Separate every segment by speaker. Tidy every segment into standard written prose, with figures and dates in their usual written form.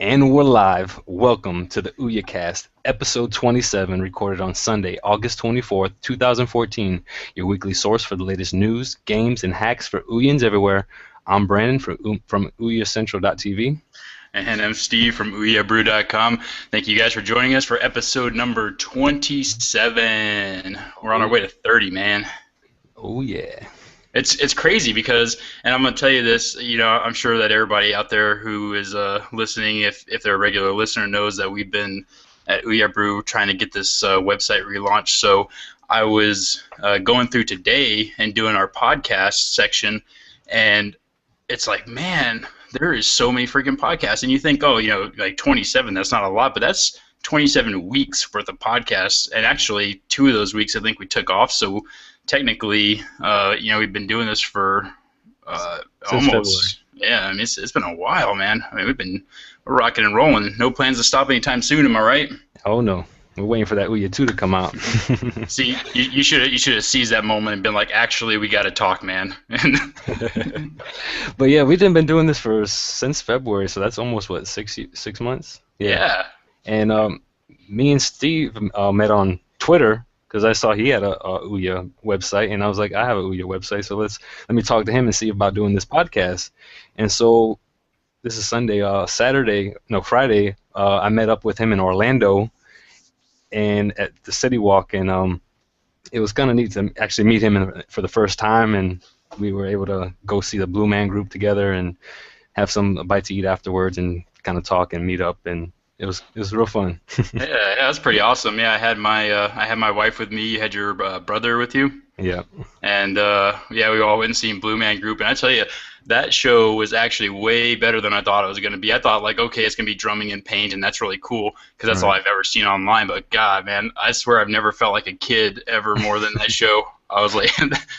Speaker 1: And we're live. Welcome to the Ouya episode 27, recorded on Sunday, August 24th, 2014. Your weekly source for the latest news, games, and hacks for Ouyans everywhere. I'm Brandon from OuyaCentral.tv.
Speaker 2: And I'm Steve from OuyaBrew.com. Thank you guys for joining us for episode number 27. We're on our way to 30, man.
Speaker 1: Oh, yeah.
Speaker 2: It's crazy because, and I'm gonna tell you this, I'm sure that everybody out there who is listening, if they're a regular listener, knows that we've been at Ouya Brew trying to get this website relaunched. So I was going through today and doing our podcast section, and it's like, man, there is so many freaking podcasts, and you think, oh, like 27, that's not a lot, but that's 27 weeks worth of podcasts, and actually 2 of those weeks I think we took off, so technically, we've been doing this for
Speaker 1: Since
Speaker 2: almost, yeah. I mean, it's been a while, man. I mean, we're rocking and rolling. No plans to stop anytime soon. Am I right?
Speaker 1: February. Oh, no. We're waiting for that Ouya 2 to come out.
Speaker 2: See, you should have seized that moment and been like, actually, we got to talk, man.
Speaker 1: But yeah, we've been doing this since February, so that's almost, what, 6 months?
Speaker 2: Yeah.
Speaker 1: And me and Steve met on Twitter because I saw he had a Ouya website, and I was like, I have a Ouya website, so let me talk to him and see about doing this podcast. And so this is Sunday, Friday. I met up with him in Orlando, and at the City Walk, and it was kind of neat to actually meet him for the first time, and we were able to go see the Blue Man Group together and have some bite to eat afterwards, and kind of talk and meet up, and it was real fun.
Speaker 2: Yeah, that's pretty awesome. Yeah, I had my wife with me. You had your brother with you.
Speaker 1: Yeah.
Speaker 2: And yeah, we all went and seen Blue Man Group, and I tell you, that show was actually way better than I thought it was going to be. I thought like, okay, it's going to be drumming and paint, and that's really cool because that's all
Speaker 1: Right.
Speaker 2: I've ever seen online. But God, man, I swear I've never felt like a kid ever more than that show. I was like,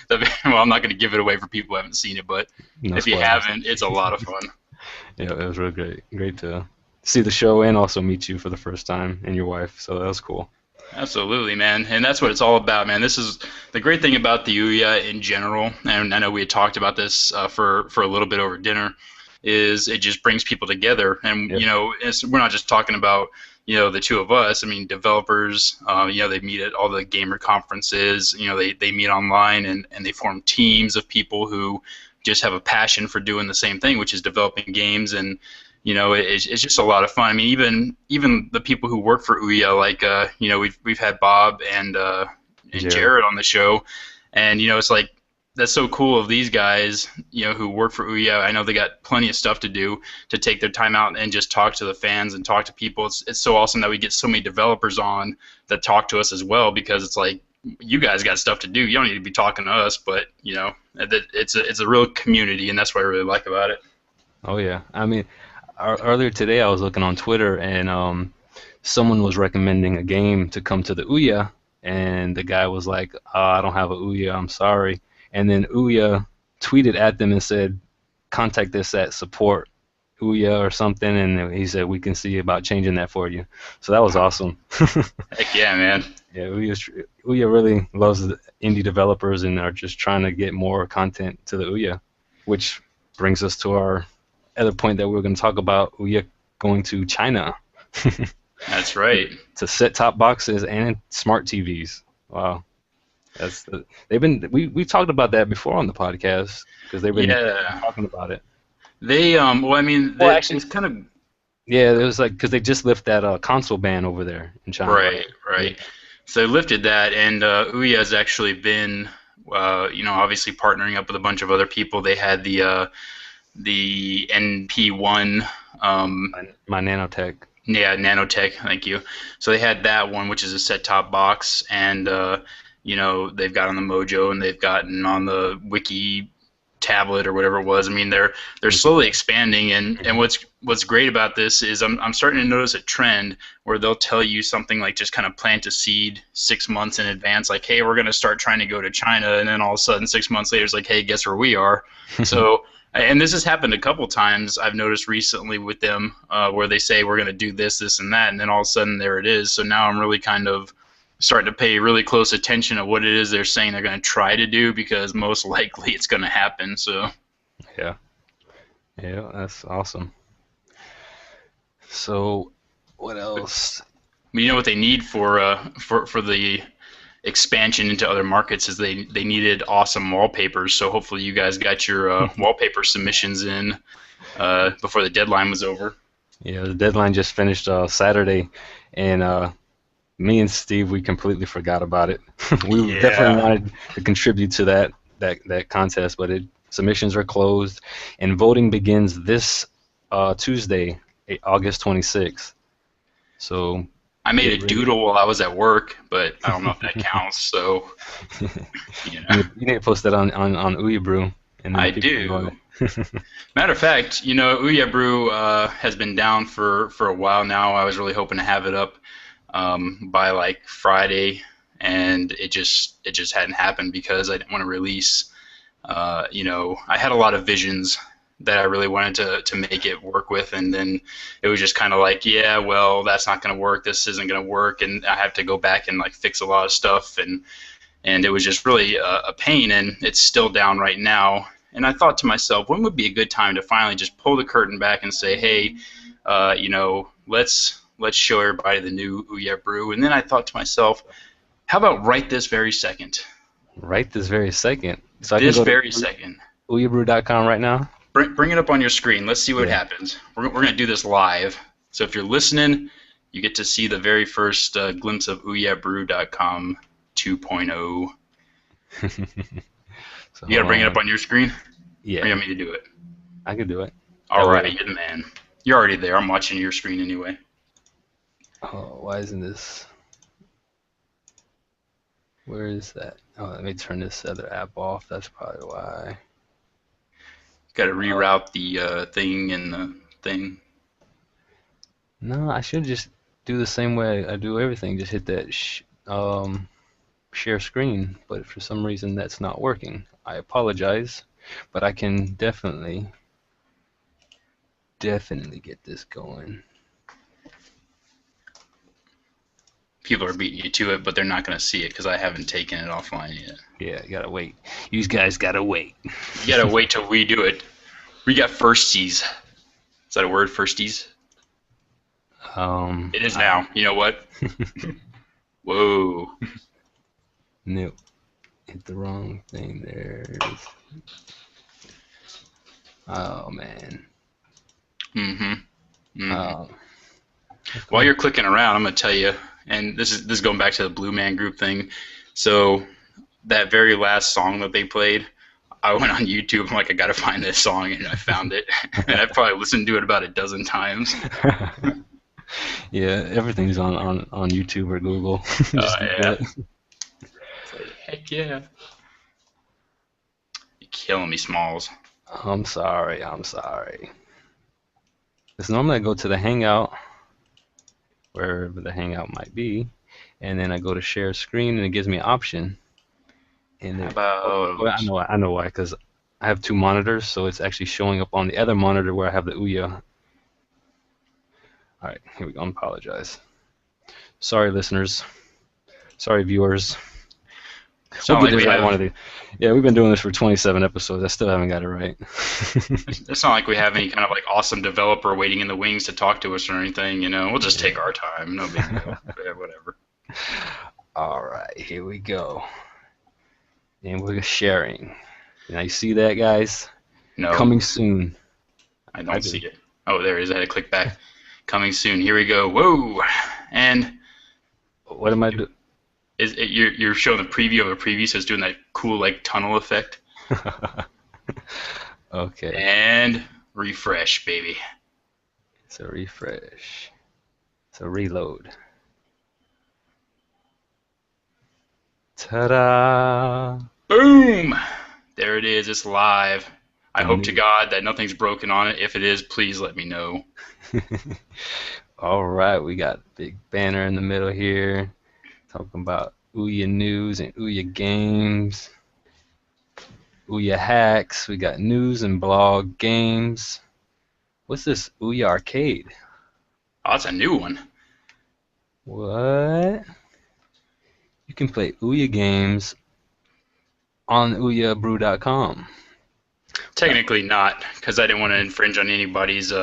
Speaker 2: well, I'm not going to give it away for people who haven't seen it, but
Speaker 1: No
Speaker 2: if you
Speaker 1: spoilers.
Speaker 2: haven't, it's a lot of fun.
Speaker 1: Yeah, it was really great. Great to see the show and also meet you for the first time and your wife. So that was cool.
Speaker 2: Absolutely, man. And that's what it's all about, man. This is the great thing about the Ouya in general, and I know we had talked about this for a little bit over dinner, is it just brings people together. And,
Speaker 1: Yep.
Speaker 2: we're not just talking about, the two of us. I mean, developers, they meet at all the gamer conferences, they meet online and they form teams of people who just have a passion for doing the same thing, which is developing games. And it's just a lot of fun. I mean, even the people who work for Ouya, like we've had Bob and
Speaker 1: Jared.
Speaker 2: Jared on the show, and it's like that's so cool of these guys, who work for Ouya. I know they got plenty of stuff to do to take their time out and just talk to the fans and talk to people. It's so awesome that we get so many developers on that talk to us as well, because it's like you guys got stuff to do. You don't need to be talking to us, but it's a real community, and that's what I really like about it.
Speaker 1: Oh yeah. I mean, earlier today I was looking on Twitter, and someone was recommending a game to come to the Ouya, and the guy was like, I don't have a Ouya, I'm sorry. And then Ouya tweeted at them and said, contact us at support Ouya or something, and he said we can see about changing that for you. So that was awesome.
Speaker 2: Heck yeah, man.
Speaker 1: Yeah, Ouya really loves the indie developers and are just trying to get more content to the Ouya, which brings us to our other point that we were going to talk about, Ouya going to China
Speaker 2: That's right.
Speaker 1: to set top boxes and smart TVs. Wow, we've talked about that before on the podcast because they've been
Speaker 2: Yeah.
Speaker 1: talking about it.
Speaker 2: Well, I mean,
Speaker 1: Well, actually,
Speaker 2: it's kind of
Speaker 1: yeah, it was like because they just lifted that console ban over there in China, right?
Speaker 2: right,
Speaker 1: Yeah.
Speaker 2: right. So they lifted that, and Ouya has actually been, obviously partnering up with a bunch of other people. They had the NP1,
Speaker 1: My Nanotech.
Speaker 2: yeah, Nanotech, thank you. So they had that one, which is a set-top box, and they've got on the Mojo, and they've gotten on the Wiki tablet or whatever it was. I mean, they're slowly expanding, and
Speaker 1: Mhm.
Speaker 2: what's great about this is I'm starting to notice a trend where they'll tell you something like just kind of plant a seed 6 months in advance, like, hey, we're going to start trying to go to China, and then all of a sudden 6 months later it's like, hey, guess where we are. So, and this has happened a couple times I've noticed recently with them, where they say we're going to do this, this, and that, and then all of a sudden there it is. So now I'm really kind of starting to pay really close attention to what it is they're saying they're going to try to do, because most likely it's going to happen. So
Speaker 1: Yeah, yeah, that's awesome. So, what else?
Speaker 2: You know what they need for the expansion into other markets is they needed awesome wallpapers. So hopefully you guys got your wallpaper submissions in before the deadline was over.
Speaker 1: Yeah, the deadline just finished Saturday, and me and Steve, we completely forgot about it. We definitely
Speaker 2: Yeah.
Speaker 1: wanted to contribute to that contest, but submissions are closed, and voting begins this Tuesday, August 26th. So
Speaker 2: I made
Speaker 1: get
Speaker 2: a
Speaker 1: ready.
Speaker 2: doodle while I was at work, but I don't know if that counts. So, you know,
Speaker 1: You need to post that on Ouya Brew, and then
Speaker 2: I
Speaker 1: people can go
Speaker 2: do.
Speaker 1: on it.
Speaker 2: Matter of fact, you know, Ouya Brew has been down for a while now. I was really hoping to have it up by like Friday, and it just hadn't happened because I didn't want to release. You know, I had a lot of visions that I really wanted to make it work with, and then it was just kind of like, yeah, well, that's not going to work. This isn't going to work, and I have to go back and like fix a lot of stuff, and it was just really a pain, and it's still down right now. And I thought to myself, when would be a good time to finally just pull the curtain back and say, hey, you know, let's show everybody the new Ouya Brew. And then I thought to myself, how about right this very second?
Speaker 1: Right this very second. So I can
Speaker 2: This
Speaker 1: go to
Speaker 2: very second.
Speaker 1: ouyabrew.com right now.
Speaker 2: Bring it up on your screen. Let's see what
Speaker 1: Yeah.
Speaker 2: happens. We're going to do this live. So if you're listening, you get to see the very first glimpse of ouyabrew.com 2.0.
Speaker 1: So
Speaker 2: You got to
Speaker 1: hold
Speaker 2: bring it
Speaker 1: on.
Speaker 2: up on your screen? Or
Speaker 1: Yeah,
Speaker 2: you want me to do it?
Speaker 1: I could do it.
Speaker 2: All
Speaker 1: That
Speaker 2: right,
Speaker 1: way.
Speaker 2: you're the man. You're already there. I'm watching your screen anyway.
Speaker 1: Oh, why isn't this? Where is that? Oh, let me turn this other app off. That's probably why.
Speaker 2: Got to reroute the thing and the thing.
Speaker 1: No, I should just do the same way I do everything. Just hit that share screen, but for some reason that's not working. I apologize, but I can definitely get this going.
Speaker 2: People are beating you to it, but they're not going to see it because I haven't taken it offline yet.
Speaker 1: Yeah, you gotta wait. You guys gotta wait.
Speaker 2: You got to wait till we do it. We got firsties. Is that a word, firsties? It is now. You know what? Whoa.
Speaker 1: Nope. Hit the wrong thing there. Oh man.
Speaker 2: Mm-hmm.
Speaker 1: Oh.
Speaker 2: While you're clicking around, I'm going to tell you, and this is going back to the Blue Man Group thing. So that very last song that they played, I went on YouTube. I'm like, I got to find this song, and I found it. And I probably listened to it about a dozen times.
Speaker 1: Yeah, everything's on YouTube or Google. Just do
Speaker 2: Yeah.
Speaker 1: that.
Speaker 2: It's like, heck yeah. You're killing me, Smalls.
Speaker 1: I'm sorry. Because normally I go to the Hangout, wherever the Hangout might be, and then I go to share screen, and it gives me an option. And
Speaker 2: How
Speaker 1: it,
Speaker 2: about...
Speaker 1: well, I know why, because I have two monitors, so it's actually showing up on the other monitor where I have the Ouya. All right, here we go. I apologize. Sorry, listeners. Sorry, viewers.
Speaker 2: It's
Speaker 1: We'll
Speaker 2: not
Speaker 1: get
Speaker 2: like
Speaker 1: this
Speaker 2: we
Speaker 1: right
Speaker 2: have...
Speaker 1: one of these. Yeah, we've been doing this for 27 episodes. I still haven't got it right.
Speaker 2: It's not like we have any kind of like awesome developer waiting in the wings to talk to us or anything, you know. We'll just take our time. No big deal. Yeah, whatever.
Speaker 1: All right, here we go. And we're sharing. Now you see that, guys?
Speaker 2: No,
Speaker 1: Coming soon.
Speaker 2: I
Speaker 1: I
Speaker 2: don't
Speaker 1: do.
Speaker 2: see it. Oh, there it is. I had to click back. Coming soon. Here we go. Whoa! And
Speaker 1: What am I doing?
Speaker 2: you're showing the preview of a preview, so it's doing that cool like tunnel effect.
Speaker 1: Okay,
Speaker 2: And refresh, baby.
Speaker 1: so refresh. So reload. Ta-da!
Speaker 2: Boom! There it is. It's live. I
Speaker 1: The
Speaker 2: hope to
Speaker 1: new-
Speaker 2: God that nothing's broken on it. If it is, please let me know.
Speaker 1: All right, we got big banner in the middle here, talking about Ouya news and Ouya games, Ouya hacks. We got news and blog games. What's this Ouya arcade?
Speaker 2: Oh, that's a new one.
Speaker 1: What? You can play Ouya games on ouyabrew.com.
Speaker 2: Technically not, because I didn't want to infringe on anybody's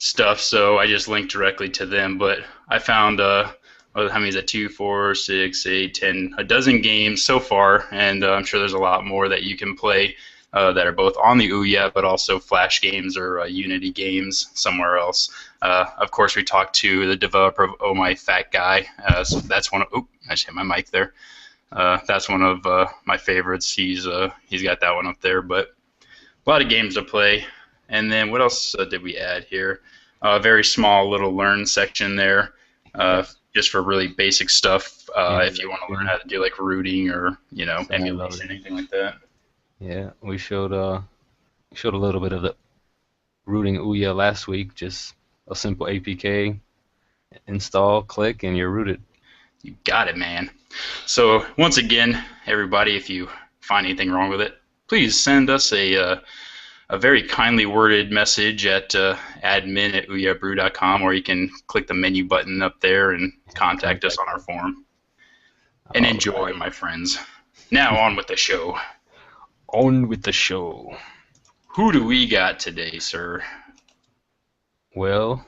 Speaker 2: stuff, so I just linked directly to them. But I found how many is that? 2, 4, 6, 8, 10, a dozen games so far, and I'm sure there's a lot more that you can play that are both on the Ouya, but also Flash games or Unity games somewhere else. Of course, we talked to the developer of Oh My Fat Guy. So that's one of. Oh, I just hit my mic there. That's one of my favorites. He's got that one up there, but a lot of games to play. And then what else did we add here? A very small little learn section there, just for really basic stuff. If you want to learn how to do like rooting or emulation, anything like that.
Speaker 1: Yeah, we showed a little bit of the rooting Ouya last week. Just a simple APK install, click, and you're rooted.
Speaker 2: You got it, man. So once again, everybody, if you find anything wrong with it, please send us a very kindly worded message at admin@ouyabrew.com, or you can click the menu button up there and contact us on our forum. And enjoy, my friends. Now on with the show.
Speaker 1: On with the show.
Speaker 2: Who do we got today, sir?
Speaker 1: Well,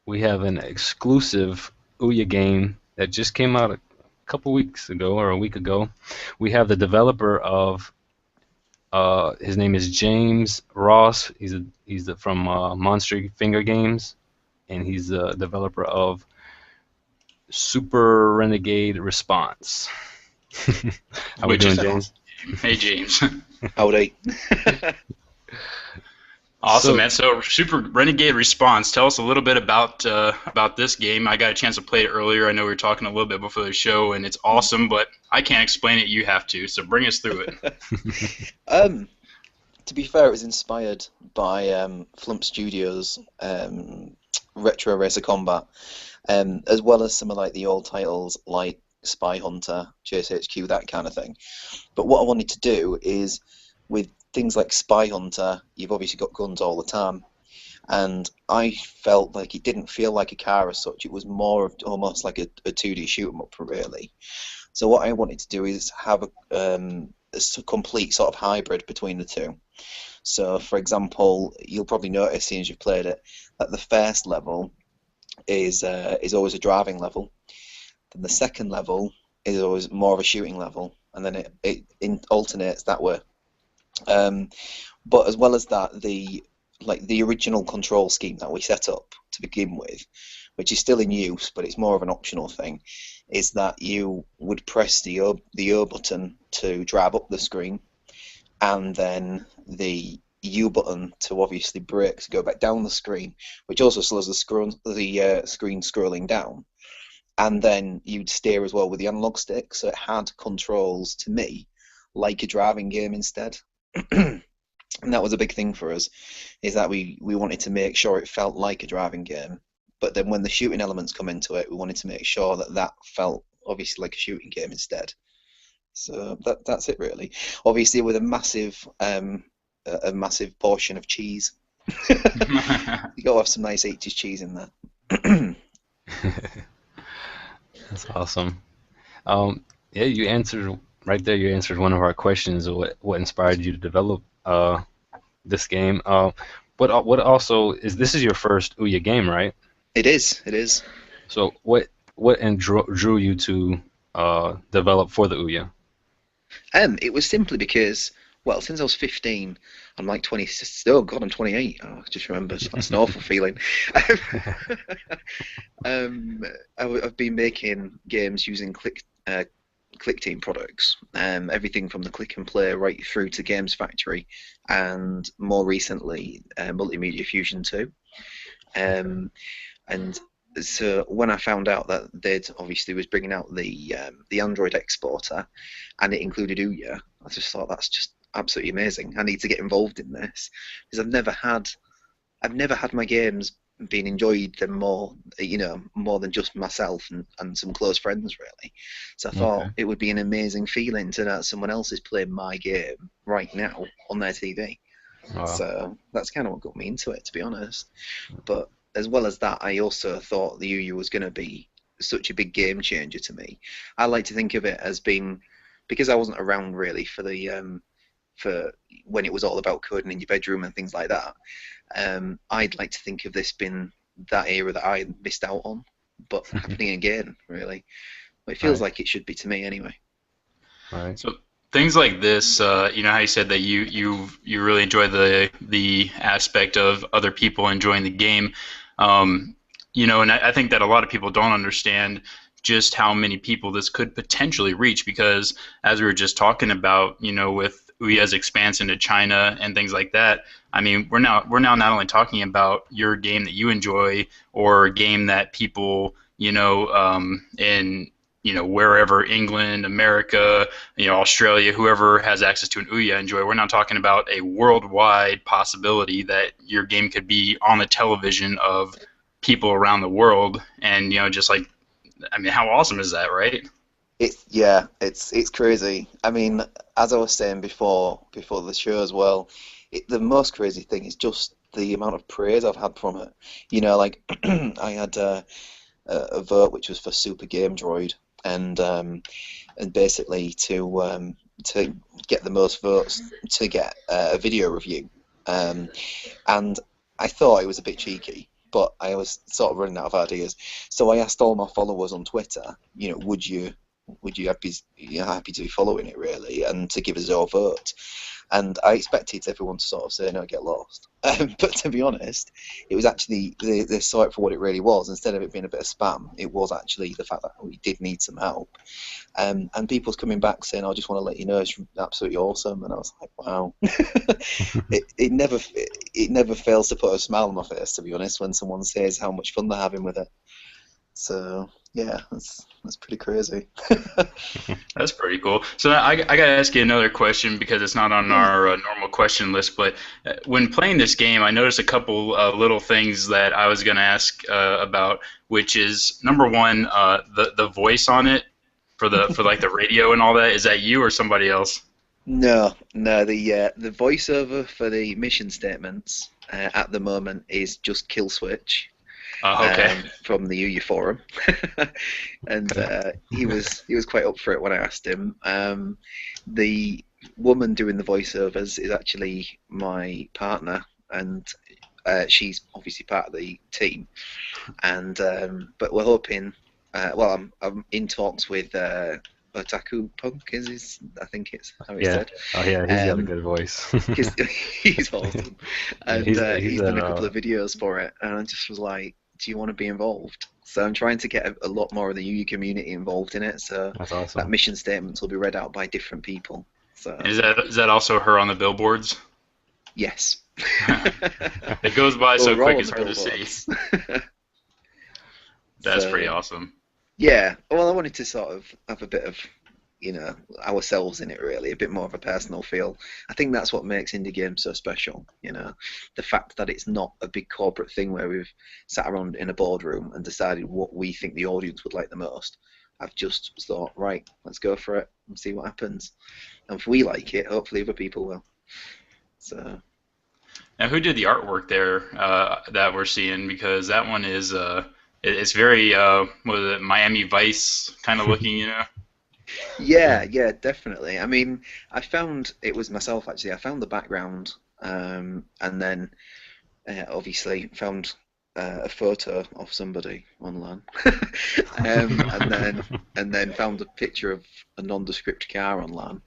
Speaker 1: we have an exclusive Ouya game that just came out a couple weeks ago or a week ago. We have the developer of his name is James Ross. He's from Monster Finger Games, and he's the developer of Super Renegade Response. How we doing, James?
Speaker 2: Hey, James.
Speaker 3: Howdy.
Speaker 2: Awesome, man. So, Super Renegade Response. Tell us a little bit about this game. I got a chance to play it earlier. I know we were talking a little bit before the show, and it's awesome, but I can't explain it. You have to. So, bring us through it.
Speaker 3: To be fair, it was inspired by Flump Studios' Retro Racer Combat, as well as some of like the old titles like Spy Hunter, Chase HQ, that kind of thing. But what I wanted to do is, with things like Spy Hunter, you've obviously got guns all the time, and I felt like it didn't feel like a car as such. It was more of almost like a 2D shoot 'em up, really. So what I wanted to do is have a complete sort of hybrid between the two. So, for example, you'll probably notice, seeing as you've played it, that the first level is always a driving level. Then the second level is always more of a shooting level, and then it alternates that way. But as well as that, the original control scheme that we set up to begin with, which is still in use, but it's more of an optional thing, is that you would press the O button to drive up the screen, and then the U button to obviously brake to go back down the screen, which also slows the screen scrolling down. And then you'd steer as well with the analog stick, so it had controls, to me, like a driving game instead. And that was a big thing for us, is that we wanted to make sure it felt like a driving game, but then when the shooting elements come into it, we wanted to make sure that felt obviously like a shooting game instead. So that's it really. Obviously with a massive portion of cheese. You gotta have some nice 80s cheese in there.
Speaker 1: That's awesome. Yeah, you answered right there. You answered one of our questions of what inspired you to develop this game. What also is, this is your first Ouya game, right?
Speaker 3: It is.
Speaker 1: So what drew you to develop for the Ouya?
Speaker 3: It was simply because, well, since I was 15, I'm like 20. Oh God, I'm 28. Oh, I just remembered. That's an awful feeling. I've been making games using ClickTeam products, everything from the Click and Play right through to Games Factory, and more recently Multimedia Fusion 2. And so when I found out that they'd obviously was bringing out the Android exporter, and it included Ouya, I just thought that's just absolutely amazing. I need to get involved in this, because I've never had my games being enjoyed them more than just myself and some close friends really. So I thought it would be an amazing feeling to know that someone else is playing my game right now on their TV. Wow. So that's kind of what got me into it, to be honest. But as well as that, I also thought the Ouya was going to be such a big game changer to me. I like to think of it as being, because I wasn't around really for the for when it was all about coding in your bedroom and things like that. I'd like to think of this being that era that I missed out on, but happening again, really. It feels
Speaker 1: Right.
Speaker 3: like it should be to me anyway.
Speaker 1: Right.
Speaker 2: So things like this, you know how you said that you really enjoy the aspect of other people enjoying the game, you know, and I think that a lot of people don't understand just how many people this could potentially reach because as we were just talking about, you know, with Ouya's expanse into China and things like that. I mean, we're now not only talking about your game that you enjoy or a game that people, you know, in you know wherever England, America, you know, Australia, whoever has access to an Ouya enjoy. We're not talking about a worldwide possibility that your game could be on the television of people around the world, and you know, just like, I mean, how awesome is that, right?
Speaker 3: It's crazy. I mean, as I was saying before the show as well, the most crazy thing is just the amount of praise I've had from it. You know, like I had a vote which was for Super Game Droid, and basically to get the most votes to get a video review, and I thought it was a bit cheeky. But I was sort of running out of ideas, so I asked all my followers on Twitter, you know, would you happy to be following it really, and to give us your vote. And I expected everyone to sort of say no, get lost. But to be honest, it was actually they saw it for what it really was. Instead of it being a bit of spam, it was actually the fact that we did need some help. And people's coming back saying, "I just want to let you know it's absolutely awesome." And I was like, "Wow!" it never fails to put a smile on my face, to be honest, when someone says how much fun they're having with it. So yeah, that's pretty crazy.
Speaker 2: That's pretty cool. So I got to ask you another question because it's not on our normal question list. But when playing this game, I noticed a couple little things that I was going to ask about, which is number one, the voice on it for like the radio and all that. Is that you or somebody else?
Speaker 3: No, the voiceover for the mission statements at the moment is just Kill Switch.
Speaker 2: Okay.
Speaker 3: From the Ouya forum, and he was quite up for it when I asked him. The woman doing the voiceovers is actually my partner, and she's obviously part of the team. And but we're hoping. Well, I'm in talks with Otaku Punk. I think it's how it's said.
Speaker 1: Oh yeah, he's got a good voice.
Speaker 3: He's awesome, and
Speaker 1: he's
Speaker 3: he's done a couple of videos for it, and I just was like, do you want to be involved? So I'm trying to get a lot more of the Ouya community involved in it. So
Speaker 1: That's awesome.
Speaker 3: that mission statements will be read out by different people. So
Speaker 2: Is that also her on the billboards?
Speaker 3: yes.
Speaker 2: It goes by so
Speaker 3: We're all
Speaker 2: quick
Speaker 3: on
Speaker 2: it's
Speaker 3: the
Speaker 2: hard to see.
Speaker 3: billboards.
Speaker 2: That's
Speaker 3: So,
Speaker 2: pretty awesome.
Speaker 3: yeah. Well, I wanted to sort of have a bit of, you know, ourselves in it really, a bit more of a personal feel. I think that's what makes indie games so special, you know, the fact that it's not a big corporate thing where we've sat around in a boardroom and decided what we think the audience would like the most. I've just thought, right, let's go for it and see what happens. And if we like it, hopefully other people will. So
Speaker 2: Now, who did the artwork there that we're seeing? Because that one is it's very what is it, Miami Vice kind of looking, you know?
Speaker 3: yeah, definitely. I mean, I found it was myself actually. I found the background, and then obviously found a photo of somebody online, and then found a picture of a nondescript car online,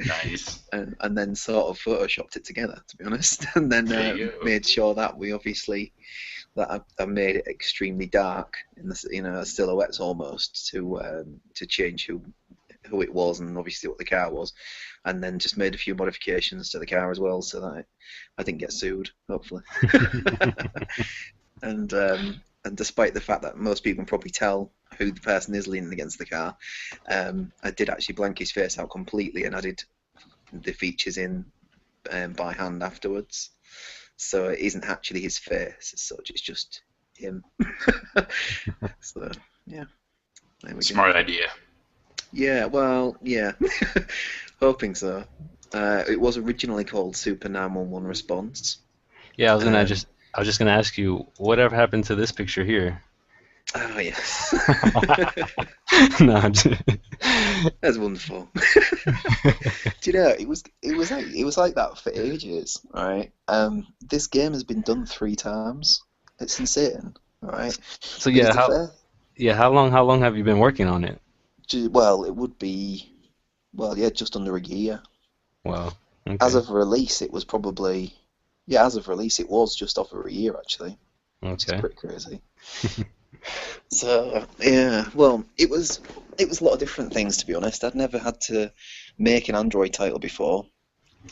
Speaker 2: Nice.
Speaker 3: and then sort of photoshopped it together, to be honest, and then
Speaker 2: There you go.
Speaker 3: made sure that we obviously that I made it extremely dark in the, you know, silhouettes almost to change who it was and obviously what the car was, and then just made a few modifications to the car as well so that I didn't get sued, hopefully. And despite the fact that most people can probably tell who the person is leaning against the car, I did actually blank his face out completely and added the features in by hand afterwards. So it isn't actually his face as such, it's just him. So, yeah. There we go.
Speaker 2: Smart idea.
Speaker 3: Yeah, well, yeah. Hoping so. It was originally called Super 911 Response.
Speaker 1: Yeah, I was just gonna ask you, whatever happened to this picture here?
Speaker 3: Oh yes.
Speaker 1: No,
Speaker 3: That's wonderful. Do you know it was like that for ages, right? This game has been done 3 times. It's insane, right?
Speaker 1: so
Speaker 3: Because
Speaker 1: yeah,
Speaker 3: the fair,
Speaker 1: how long have you been working on it?
Speaker 3: well, it would be, well, yeah, just under a year.
Speaker 1: Well,
Speaker 3: As
Speaker 1: okay,
Speaker 3: of release, it was probably, yeah, as of release, it was just over a year actually, which is
Speaker 1: okay.
Speaker 3: pretty crazy. So yeah, well, it was a lot of different things to be honest. I'd never had to make an Android title before,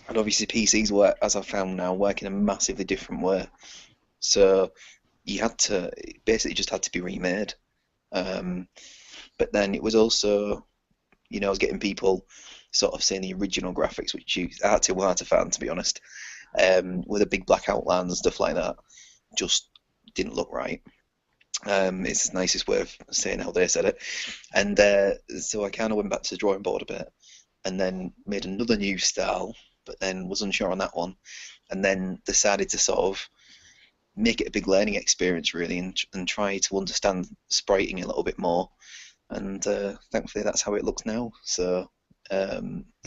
Speaker 3: and obviously PCs work, as I found now, work in a massively different way. So you had to it basically just had to be remade. Um, but then it was also, I was getting people sort of saying the original graphics, which are hard to find to be honest, with a big black outline and stuff like that, just didn't look right. It's the nicest way of saying how they said it. And so I kind of went back to the drawing board a bit, and then made another new style, but then was unsure on that one, and then decided to sort of make it a big learning experience really, and try to understand spriting a little bit more. And thankfully, that's how it looks now. So I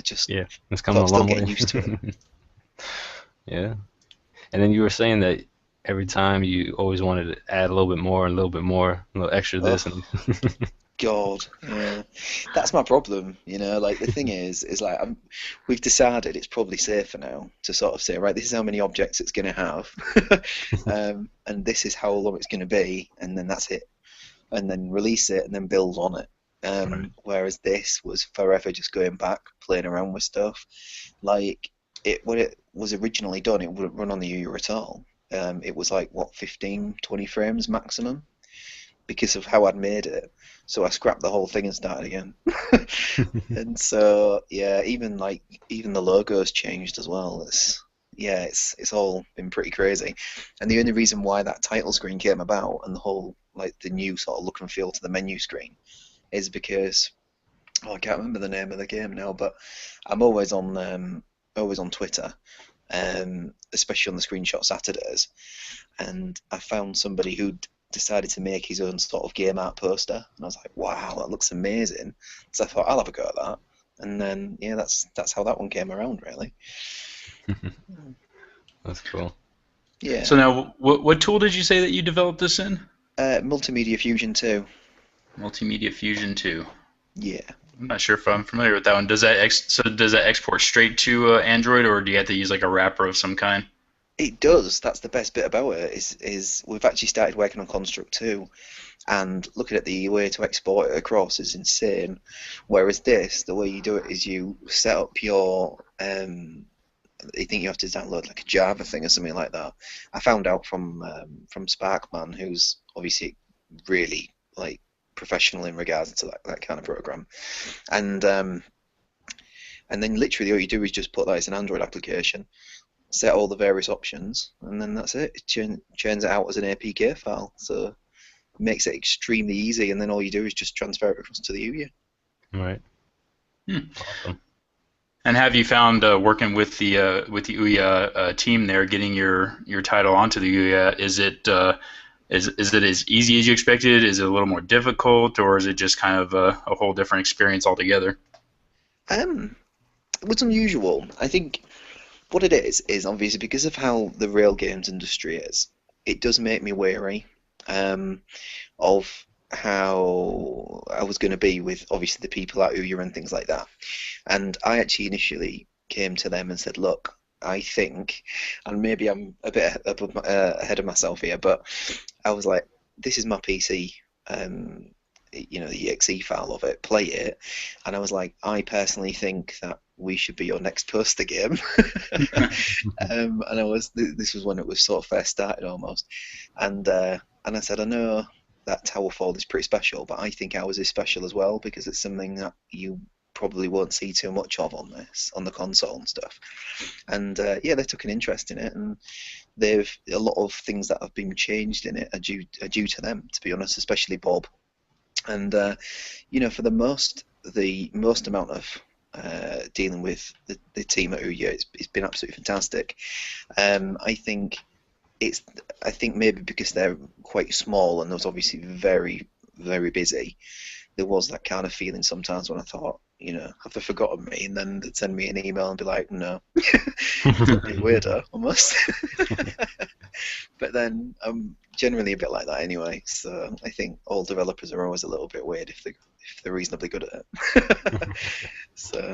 Speaker 3: just
Speaker 1: Yeah, it's come
Speaker 3: sort
Speaker 1: a
Speaker 3: of still
Speaker 1: long
Speaker 3: getting
Speaker 1: way.
Speaker 3: used to it.
Speaker 1: Yeah. And then you were saying that every time you always wanted to add a little bit more and a little bit more, a little extra this
Speaker 3: Oh
Speaker 1: and
Speaker 3: God, yeah, that's my problem. Like the thing is like we've decided it's probably safer now to sort of say, right, this is how many objects it's going to have, and this is how long it's going to be, and then that's it, and then release it, and then build on it.
Speaker 1: right,
Speaker 3: Whereas this was forever just going back, playing around with stuff. Like when it was originally done, it wouldn't run on the Ouya at all. It was like what 15, 20 frames maximum because of how I'd made it. So I scrapped the whole thing and started again. And so yeah, even the logo's changed as well. It's all been pretty crazy. And the only reason why that title screen came about and the whole like the new sort of look and feel to the menu screen is because I can't remember the name of the game now, but I'm always on Twitter, especially on the screenshot Saturdays, and I found somebody who'd decided to make his own sort of game art poster, and I was like, wow, that looks amazing. So I thought I'll have a go at that, and then yeah, that's how that one came around, really.
Speaker 1: that's cool.
Speaker 2: So
Speaker 3: Yeah,
Speaker 2: now, what tool did you say that you developed this in?
Speaker 3: Multimedia Fusion 2.
Speaker 2: Multimedia Fusion 2.
Speaker 3: Yeah.
Speaker 2: I'm not sure if I'm familiar with that one. Does that export straight to Android, or do you have to use like a wrapper of some kind?
Speaker 3: It does. That's the best bit about it. Is we've actually started working on Construct 2, and looking at the way to export it across is insane. Whereas this, the way you do it is you set up your I think you have to download like a Java thing or something like that. I found out from Sparkman, who's obviously really like professional in regards to that kind of program, and then literally all you do is just put that as an Android application, set all the various options, and then that's it. It churns it out as an APK file, so it makes it extremely easy. And then all you do is just transfer it across to the Ouya.
Speaker 1: Right.
Speaker 2: Hmm.
Speaker 1: Awesome.
Speaker 2: And have you found with the Ouya team there, getting your title onto the Ouya, is it as easy as you expected? Is it a little more difficult, or is it just kind of a whole different experience altogether?
Speaker 3: Um, it was unusual. I think what it is obviously because of how the real games industry is. It does make me wary um, of how I was going to be with obviously the people at Ouya and things like that. And I actually initially came to them and said, look, I think, and maybe I'm a bit ahead of myself here, but I was like, this is my PC, the exe file of it, play it. And I was like, I personally think that we should be your next poster game. And this was when it was sort of first started almost. And I said, I know that Towerfall is pretty special, but I think ours is special as well because it's something that you probably won't see too much of on the console and stuff. And yeah, they took an interest in it, and they've a lot of things that have been changed in it are due to them, to be honest, especially Bob. And for the most amount of dealing with the team at Ouya, it's been absolutely fantastic. I think it's I think maybe because they're quite small and there was obviously very very busy. There was that kind of feeling sometimes when I thought, have they forgotten me? And then they'd send me an email and be like, no, don't be a weirdo, almost. But then I'm generally a bit like that anyway. So I think all developers are always a little bit weird if they're reasonably good at it. So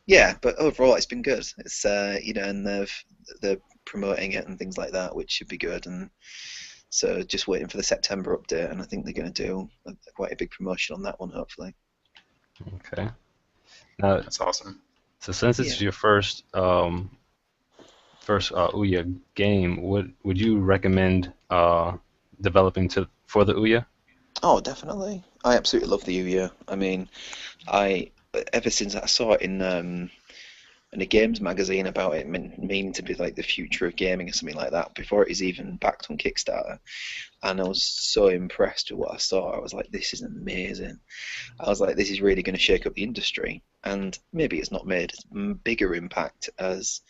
Speaker 3: yeah, but overall it's been good. It's and they're promoting it and things like that, which should be good. And so just waiting for the September update, and I think they're going to do quite a big promotion on that one, hopefully.
Speaker 1: Okay. Now,
Speaker 2: That's awesome.
Speaker 1: so since it's your first Ouya game, would you recommend developing for the Ouya?
Speaker 3: Oh, definitely. I absolutely love the Ouya. I mean, ever since I saw it in a games magazine about it meaning to be like the future of gaming or something like that before it was even backed on Kickstarter, and I was so impressed with what I saw. I was like, this is amazing. I was like, this is really going to shake up the industry, and maybe it's not made as bigger impact as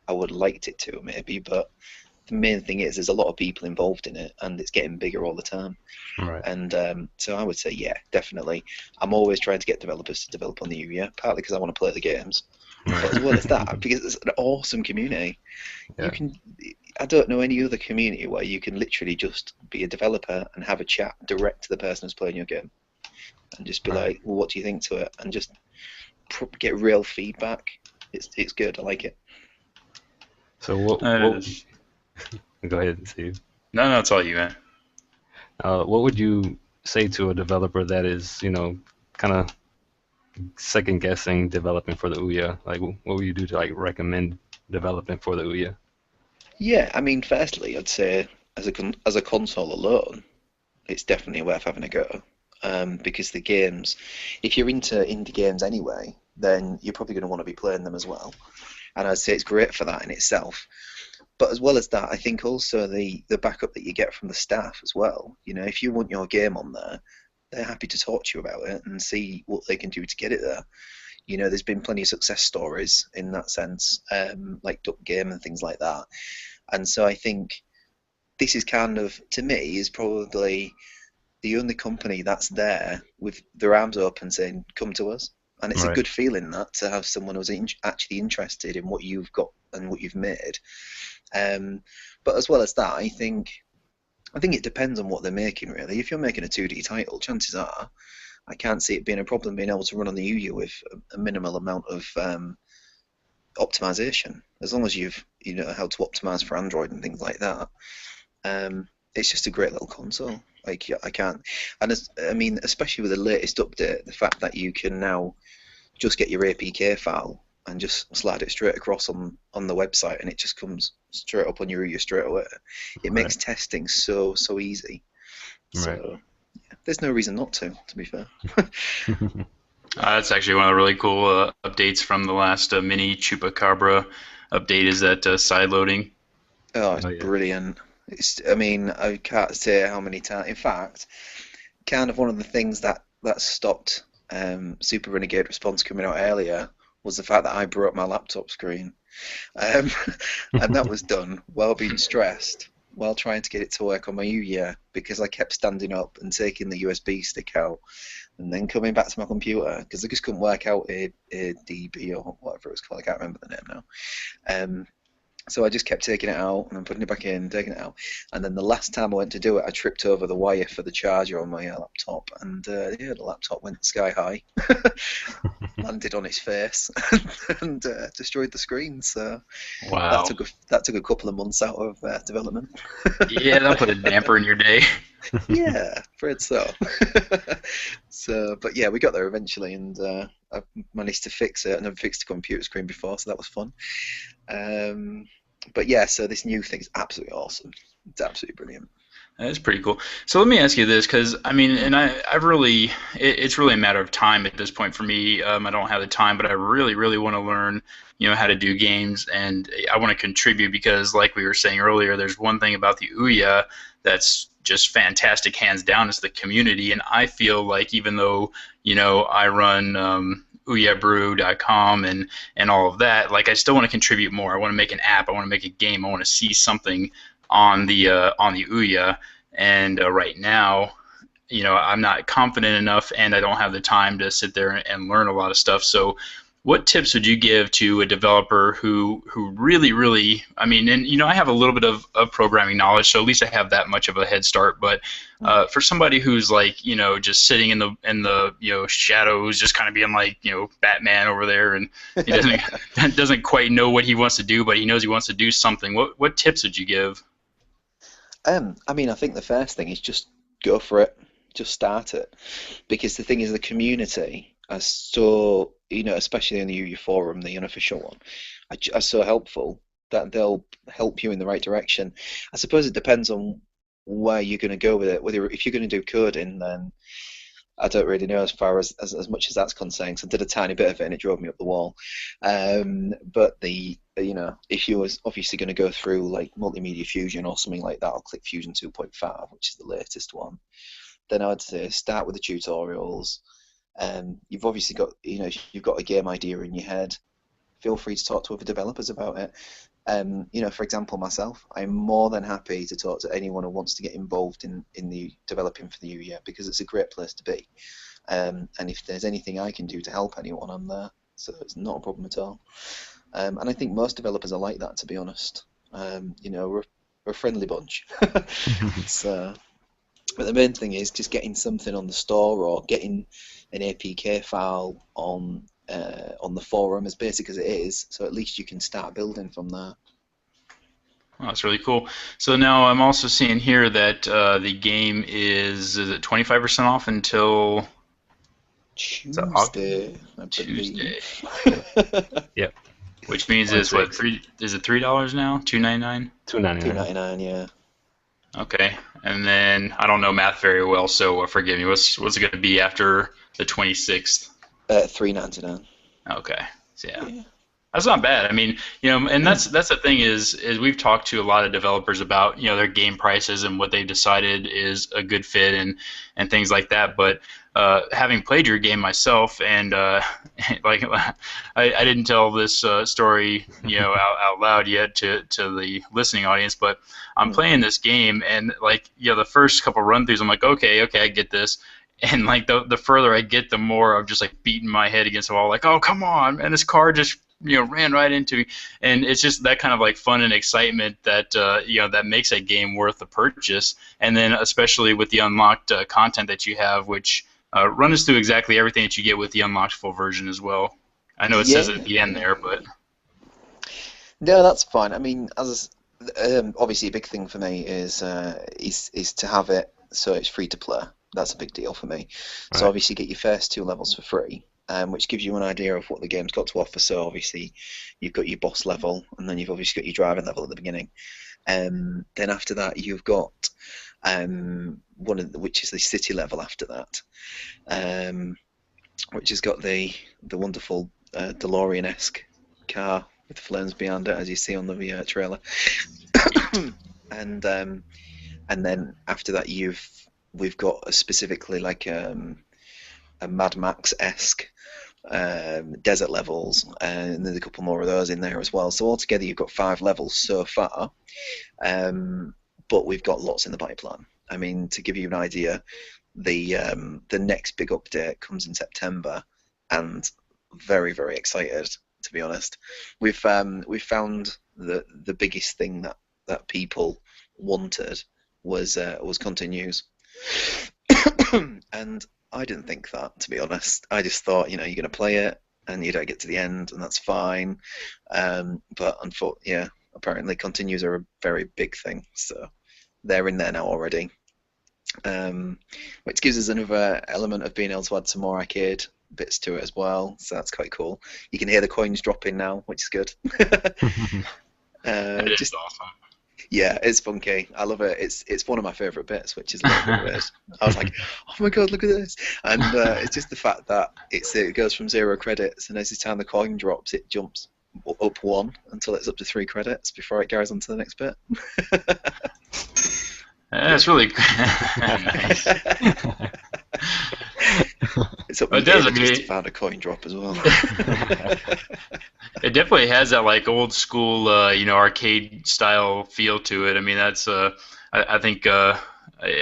Speaker 3: I would have liked it to, maybe, but the main thing is there's a lot of people involved in it, and it's getting bigger all the time.
Speaker 1: Right.
Speaker 3: And so I would say, yeah, definitely. I'm always trying to get developers to develop on the Ouya, partly because I want to play the games, but as well as that, because it's an awesome community.
Speaker 1: Yeah.
Speaker 3: I don't know any other community where you can literally just be a developer and have a chat direct to the person who's playing your game, and just be like, well, what do you think to it, and just get real feedback. It's good. I like it.
Speaker 1: So what go ahead, Steve.
Speaker 2: No, it's all you, man.
Speaker 1: What would you say to a developer that is, kind of second guessing developing for the Ouya? Like, what would you do to recommend developing for the Ouya?
Speaker 3: Yeah, I mean, firstly, I'd say as a console alone, it's definitely worth having a go. Because the games, if you're into indie games anyway, then you're probably going to want to be playing them as well. And I'd say it's great for that in itself. But as well as that, I think also the backup that you get from the staff as well. If you want your game on there, they're happy to talk to you about it and see what they can do to get it there. There's been plenty of success stories in that sense, like Duck Game and things like that. And so I think this is kind of, to me, is probably the only company that's there with their arms open saying, come to us. And it's a good feeling that to have someone who's actually interested in what you've got and what you've made. But as well as that, I think it depends on what they're making, really. If you're making a 2D title, chances are I can't see it being a problem being able to run on the Ouya with a minimal amount of optimization, as long as you know how to optimize for Android and things like that. It's just a great little console. Like, I can't, and I mean, especially with the latest update, the fact that you can now just get your APK file and just slide it straight across on the website, and it just comes straight up on your Ouya straight away. It makes testing so easy. So yeah, there's no reason not to be fair.
Speaker 2: That's actually one of the really cool updates from the last mini Chupacabra update, is that side loading.
Speaker 3: Oh, it's brilliant. I mean, I can't say how many times. In fact, kind of one of the things that stopped Super Renegade Response coming out earlier was the fact that I broke my laptop screen. And that was done while being stressed, while trying to get it to work on my Ouya, because I kept standing up and taking the USB stick out and then coming back to my computer because I just couldn't work out a DB or whatever it was called. I can't remember the name now. So I just kept taking it out and then putting it back in, taking it out. And then the last time I went to do it, I tripped over the wire for the charger on my laptop, and the laptop went sky high, landed on its face, and destroyed the screen. So
Speaker 2: wow,
Speaker 3: that took a couple of months out of development.
Speaker 2: Yeah, that put a damper in your day.
Speaker 3: Yeah, afraid so. But yeah, we got there eventually, and I managed to fix it. I never fixed a computer screen before, so that was fun. But yeah, so this new thing is absolutely awesome. It's absolutely brilliant.
Speaker 2: That's pretty cool. So let me ask you this, because I mean, and it's really a matter of time at this point for me. I don't have the time, but I really want to learn, how to do games, and I want to contribute because, like we were saying earlier, there's one thing about the Ouya that's just fantastic, hands down, is the community. And I feel like even though, I run OuyaBrew.com and all of that, like I still want to contribute more. I want to make an app. I want to make a game. I want to see something on the Ouya, and right now, I'm not confident enough, and I don't have the time to sit there and learn a lot of stuff. So, what tips would you give to a developer who really, really, I mean, and I have a little bit of programming knowledge, so at least I have that much of a head start. But for somebody who's like, just sitting in the shadows, just kind of being like, Batman over there, and he doesn't quite know what he wants to do, but he knows he wants to do something. What tips would you give?
Speaker 3: I mean, I think the first thing is just go for it. Just start it, because the thing is, the community are so, especially in the Ouya forum, the unofficial one, are so helpful that they'll help you in the right direction. I suppose it depends on where you're going to go with it. Whether if you're going to do coding, then I don't really know as far as much as that's concerned. So I did a tiny bit of it and it drove me up the wall. But if you was obviously going to go through like Multimedia Fusion or something like that, or Click Fusion 2.5, which is the latest one, then I'd say start with the tutorials. You've obviously got, you've got a game idea in your head. Feel free to talk to other developers about it. For example, myself, I'm more than happy to talk to anyone who wants to get involved in the developing for the Ouya, because it's a great place to be. And if there's anything I can do to help anyone, I'm there. So it's not a problem at all. And I think most developers are like that, to be honest. We're a friendly bunch. But the main thing is just getting something on the store, or getting an APK file on the forum, as basic as it is, so at least you can start building from there.
Speaker 2: Oh, that's really cool. So now I'm also seeing here that the game is it 25% off until
Speaker 3: Tuesday?
Speaker 2: Tuesday.
Speaker 1: Yep.
Speaker 2: Which means is what is it $3 now? $2.99?
Speaker 3: $2.99, yeah.
Speaker 2: Okay, and then I don't know math very well, so forgive me. What's it going to be after the 26th?
Speaker 3: $3.99.
Speaker 2: Okay, so yeah, that's not bad. I mean, and that's the thing is we've talked to a lot of developers about their game prices and what they've decided is a good fit and things like that. But having played your game myself, and like I didn't tell this story out loud yet to the listening audience, but I'm playing this game, and like the first couple run-throughs, I'm like, okay, I get this. And like the further I get, the more I'm just like beating my head against the wall, like, oh come on, and this car just ran right into me, and it's just that kind of like fun and excitement that that makes a game worth the purchase. And then especially with the unlocked content that you have, which run us through exactly everything that you get with the unlocked full version as well. I know it says it at the end there, but
Speaker 3: no, that's fine. I mean, obviously a big thing for me is to have it so it's free to play. That's a big deal for me. Right. So obviously you get your first 2 levels for free, which gives you an idea of what the game's got to offer. So obviously you've got your boss level, and then you've obviously got your driving level at the beginning. Then after that you've got which is the city level after that, which has got the wonderful DeLorean-esque car with flames behind it, as you see on the trailer. and then after that we've got specifically like a Mad Max-esque desert levels, and there's a couple more of those in there as well. So altogether you've got 5 levels so far, but we've got lots in the pipeline. I mean, to give you an idea, the next big update comes in September, and very, very excited, to be honest. We've found the biggest thing that people wanted was continues. And I didn't think that, to be honest. I just thought, you're going to play it and you don't get to the end, and that's fine. But apparently continues are a very big thing, so they're in there now already. Which gives us another element of being able to add some more arcade bits to it as well, so that's quite cool. You can hear the coins dropping now, which is good.
Speaker 2: It is awesome.
Speaker 3: Yeah, it's funky. I love it. It's one of my favourite bits, which is a little bit weird. I was like, oh my god, look at this. And it's just the fact that it goes from 0 credits, and every time the coin drops, it jumps up 1 until it's up to 3 credits before it carries on to the next bit.
Speaker 2: That's really nice.
Speaker 3: It's up
Speaker 2: It
Speaker 3: my
Speaker 2: does. I
Speaker 3: just
Speaker 2: mean,
Speaker 3: found a coin drop as well.
Speaker 2: it definitely has that like old school, arcade style feel to it. I mean, that's I think I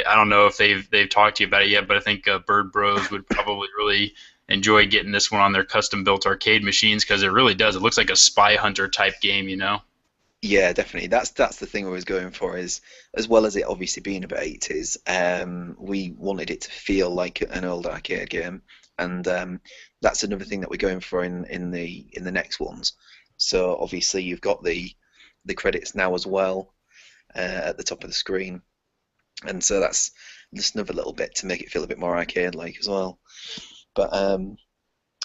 Speaker 2: don't know if they've talked to you about it yet, but I think Bird Bros would probably really enjoy getting this one on their custom built arcade machines because it really does. It looks like a Spy Hunter type game, you know.
Speaker 3: Yeah, definitely. That's the thing I was going for is as well as it obviously being about 80s, we wanted it to feel like an old arcade game, and that's another thing that we're going for in the next ones. So obviously you've got the credits now as well at the top of the screen, and so that's just another little bit to make it feel a bit more arcade-like as well. But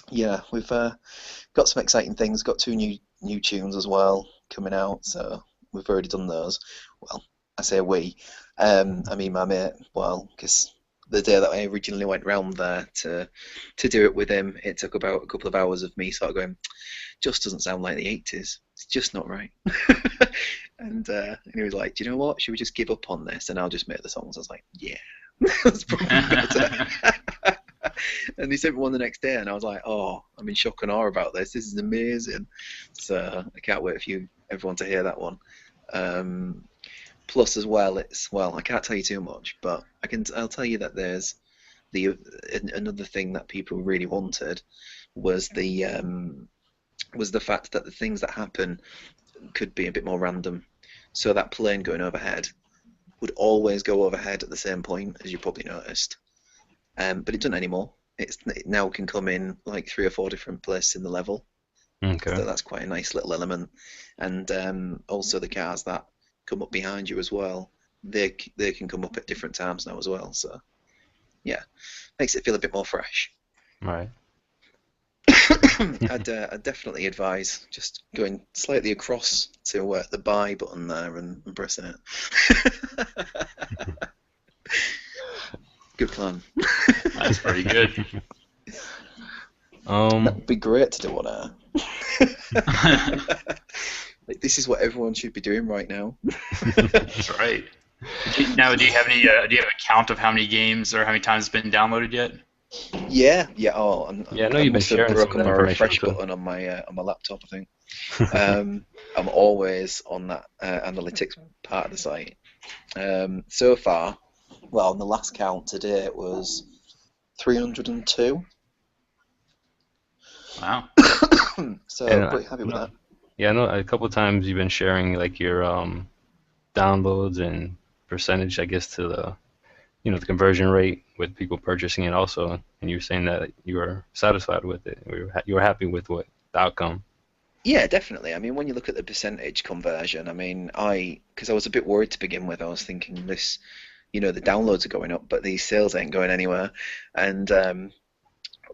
Speaker 3: yeah, we've got some exciting things. Got two new tunes as well coming out, so we've already done those. Well, I say we. I mean my mate. Well, because the day that I originally went round there to do it with him, it took about a couple of hours of me sort of going, just doesn't sound like the 80s. It's just not right. And he was like, do you know what? Should we just give up on this and I'll just make the songs? I was like, yeah, that's probably better. And he sent me one the next day, and I was like, "Oh, I'm in shock and awe about this. This is amazing." So I can't wait for everyone to hear that one. Plus, as well, I can't tell you too much, but I'll tell you that there's another thing that people really wanted was the fact that the things that happen could be a bit more random. So that plane going overhead would always go overhead at the same point, as you probably noticed. But it doesn't anymore. It now can come in like 3 or 4 different places in the level.
Speaker 1: Okay.
Speaker 3: So that's quite a nice little element. And also the cars that come up behind you as well, they can come up at different times now as well. So yeah, makes it feel a bit more fresh.
Speaker 1: Right.
Speaker 3: I'd definitely advise just going slightly across to the buy button there and pressing it. Good plan.
Speaker 2: That's pretty good.
Speaker 3: That'd be great to do on air. Like, this is what everyone should be doing right now.
Speaker 2: That's right. Now, do you have a count of how many games or how many times it's been downloaded yet?
Speaker 3: Yeah. Oh,
Speaker 1: Yeah, I know you've been sharing some of that
Speaker 3: my
Speaker 1: information
Speaker 3: refresh
Speaker 1: too.
Speaker 3: button on my laptop, I think. I'm always on that analytics part of the site. So far, well, on the last count today, it was 302.
Speaker 2: Wow.
Speaker 3: So
Speaker 1: And,
Speaker 3: pretty happy with that.
Speaker 1: Yeah, I know a couple of times you've been sharing like your downloads and percentage, I guess, to the conversion rate with people purchasing it also, and you were saying that you were satisfied with it. You were happy with the outcome.
Speaker 3: Yeah, definitely. I mean, when you look at the percentage conversion, I mean, because I was a bit worried to begin with, I was thinking this, the downloads are going up, but these sales ain't going anywhere. And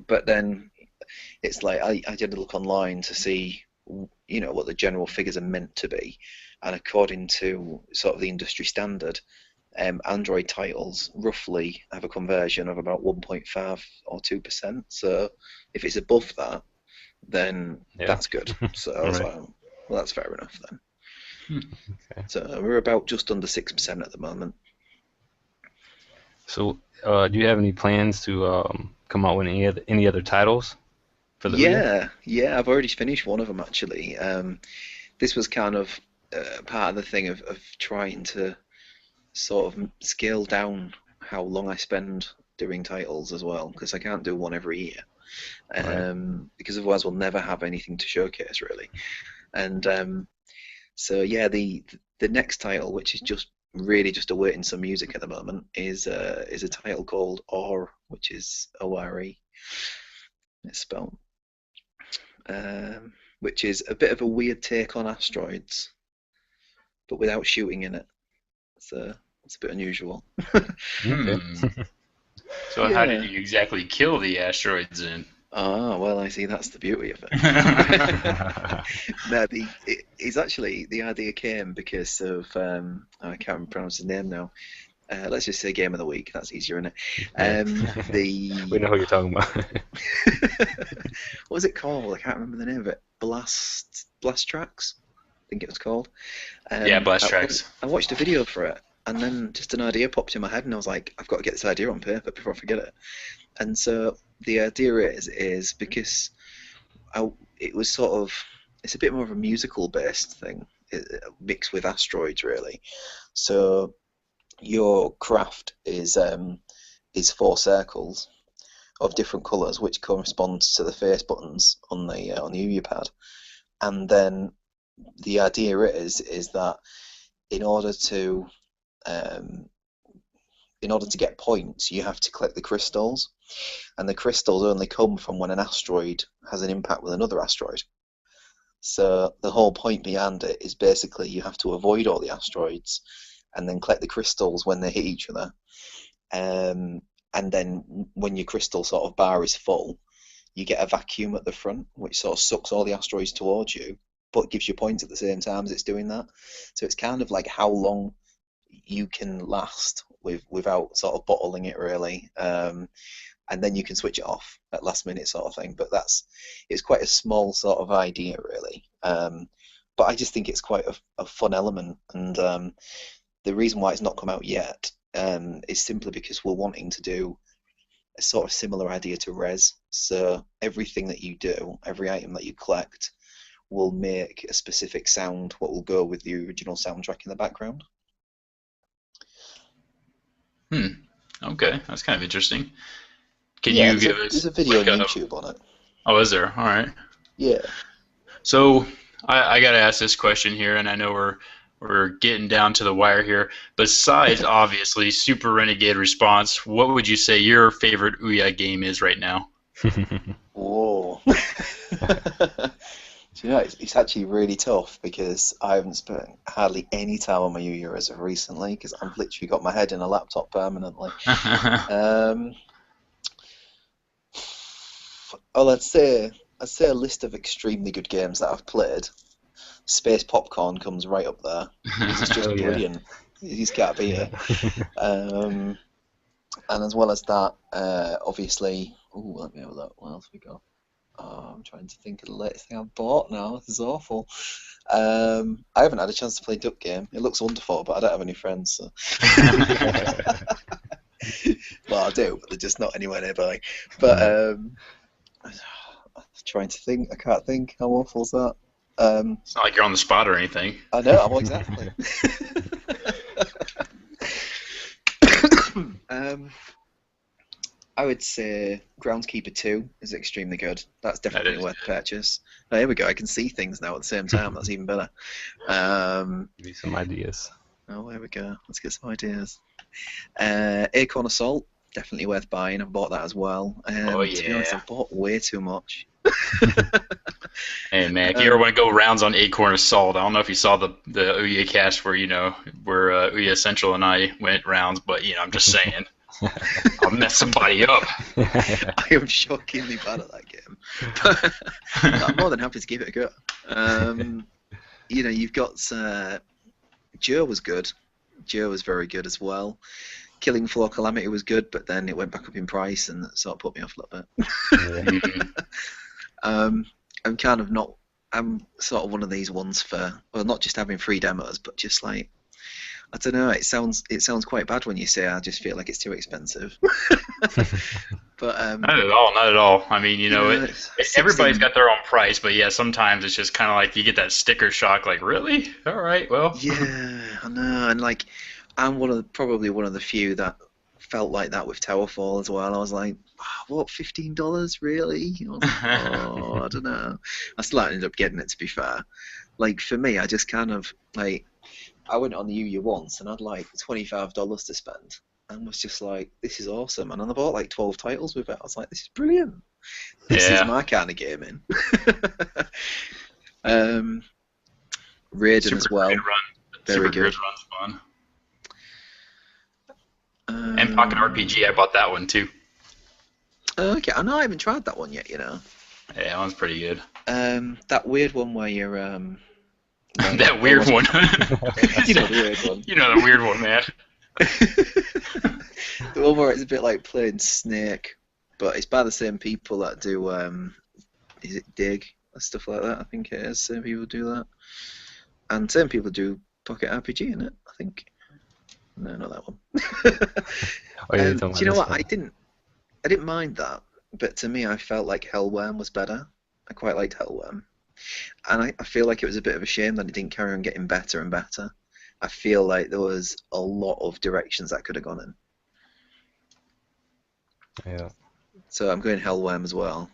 Speaker 3: but then it's like I did a look online to see, what the general figures are meant to be, and according to sort of the industry standard, Android titles roughly have a conversion of about 1.5 or 2%. So if it's above that, then that's good. So I was
Speaker 1: Right.
Speaker 3: like, well, that's fair enough then.
Speaker 1: Okay.
Speaker 3: So we're about just under 6% at the moment.
Speaker 1: So, do you have any plans to come out with any other titles for the Ouya?
Speaker 3: Yeah, I've already finished one of them actually. This was kind of part of the thing of trying to sort of scale down how long I spend doing titles as well, because I can't do one every year.
Speaker 1: Right.
Speaker 3: Because otherwise we'll never have anything to showcase really. And so yeah, the next title, which is just really just awaiting some music at the moment, is a title called Ore, which is O-R-E. It's spelled, which is a bit of a weird take on asteroids, but without shooting in it. So it's a bit unusual.
Speaker 1: Okay.
Speaker 2: So how did
Speaker 3: Yeah.
Speaker 2: you exactly kill the asteroids then?
Speaker 3: Ah, well, I see. That's the beauty of it. No, it's actually the idea came because of I can't pronounce his name now. Let's just say Game of the Week. That's easier, isn't it?
Speaker 1: Yeah. We
Speaker 3: The
Speaker 1: know who you're talking about.
Speaker 3: what was it called? I can't remember the name of it. Blast Tracks, I think it was called.
Speaker 2: Yeah, Blast Tracks.
Speaker 3: I watched a video for it, and then just an idea popped in my head, and I was like, I've got to get this idea on paper before I forget it. And so the idea is because it was sort of, it's a bit more of a musical based thing, mixed with asteroids really. So your craft is 4 circles of different colours, which corresponds to the face buttons on the Ouya pad. And then the idea is that in order to get points, you have to collect the crystals, and the crystals only come from when an asteroid has an impact with another asteroid. So the whole point behind it is basically you have to avoid all the asteroids and then collect the crystals when they hit each other. And then when your crystal sort of bar is full, you get a vacuum at the front, which sort of sucks all the asteroids towards you, but gives you points at the same time as it's doing that. So it's kind of like how long you can last without sort of bottling it really. And then you can switch it off at last minute sort of thing. But it's quite a small sort of idea really. But I just think it's quite a fun element. And the reason why it's not come out yet is simply because we're wanting to do a sort of similar idea to Res. So everything that you do, every item that you collect, will make a specific sound, what will go with the original soundtrack in the background.
Speaker 2: Okay, that's kind of interesting. Can
Speaker 3: Yeah,
Speaker 2: you give us?
Speaker 3: there's a video
Speaker 2: like
Speaker 3: on YouTube on it.
Speaker 2: Oh, is there? All right.
Speaker 3: Yeah.
Speaker 2: So I got to ask this question here, and I know we're getting down to the wire here. Besides, obviously, Super Renegade Response, what would you say your favorite Ouya game is right now?
Speaker 3: Whoa. Do you know, it's actually really tough because I haven't spent hardly any time on my Ouya as of recently because I've literally got my head in a laptop permanently. Well, I'd say a list of extremely good games that I've played. Space Popcorn comes right up there. He's just brilliant. He's got to be it. And as well as that, obviously, let me have a look. What else we got? Oh, I'm trying to think of the latest thing I've bought now. This is awful. I haven't had a chance to play Duck Game. It looks wonderful, but I don't have any friends. So. Well, I do, but they're just not anywhere nearby. But I'm trying to think. I can't think. How awful is that?
Speaker 2: It's not like you're on the spot or anything.
Speaker 3: I know. I'm exactly. I would say Groundskeeper 2 is extremely good. That's definitely worth purchase. Oh, here we go. I can see things now at the same time. That's even better.
Speaker 1: Give me some ideas.
Speaker 3: Oh, here we go. Let's get some ideas. Acorn Assault, definitely worth buying. I've bought that as well.
Speaker 2: Oh, yeah.
Speaker 3: To be honest, I've bought way too much.
Speaker 2: Hey man, if you ever want to go rounds on Acorn Assault, I don't know if you saw the Ouya cast where Ouya Central and I went rounds, but I'm just saying. I'll mess somebody up.
Speaker 3: I am shockingly bad at that game. But I'm more than happy to give it a go. You've got Joe was good. Joe was very good as well. Killing Floor Calamity was good, but then it went back up in price and that sort of put me off a little bit. I'm kind of not. I'm sort of one of these ones for, well, not just having free demos, but just like, I don't know. It sounds quite bad when you say I just feel like it's too expensive. But
Speaker 2: not at all. Not at all. I mean, everybody's got their own price, but yeah, sometimes it's just kind of like you get that sticker shock. Like, really? All right, well.
Speaker 3: Yeah, I know, and like, I'm probably one of the few that felt like that with Towerfall as well. I was like, what, $15 really? I was like, I don't know. I still ended up getting it, to be fair. Like, for me, I just kind of like, I went on the Ouya once and I'd like $25 to spend and was just like, this is awesome. And then I bought like 12 titles with it. I was like, this is brilliant. This is my kind of gaming. Raiden
Speaker 2: Super
Speaker 3: as well.
Speaker 2: Grid Run.
Speaker 3: Very
Speaker 2: Super
Speaker 3: good.
Speaker 2: Grid Run's fun. And Pocket RPG, I bought that one too.
Speaker 3: Okay, I know I haven't tried that one yet,
Speaker 2: Yeah, that one's pretty good.
Speaker 3: That weird one where you're
Speaker 2: that weird one.
Speaker 3: The weird one.
Speaker 2: You know the weird one, man.
Speaker 3: The one where it's a bit like playing Snake, but it's by the same people that do is it Dig and stuff like that? I think it is. Same people do that, and same people do Pocket RPG in it. I think. No, not that one.
Speaker 1: Oh, yeah,
Speaker 3: do you know what? I didn't. I didn't mind that, but to me, I felt like Hellworm was better. I quite liked Hellworm, and I feel like it was a bit of a shame that it didn't carry on getting better and better. I feel like there was a lot of directions that could have gone in.
Speaker 1: Yeah.
Speaker 3: So I'm going Hellworm as well.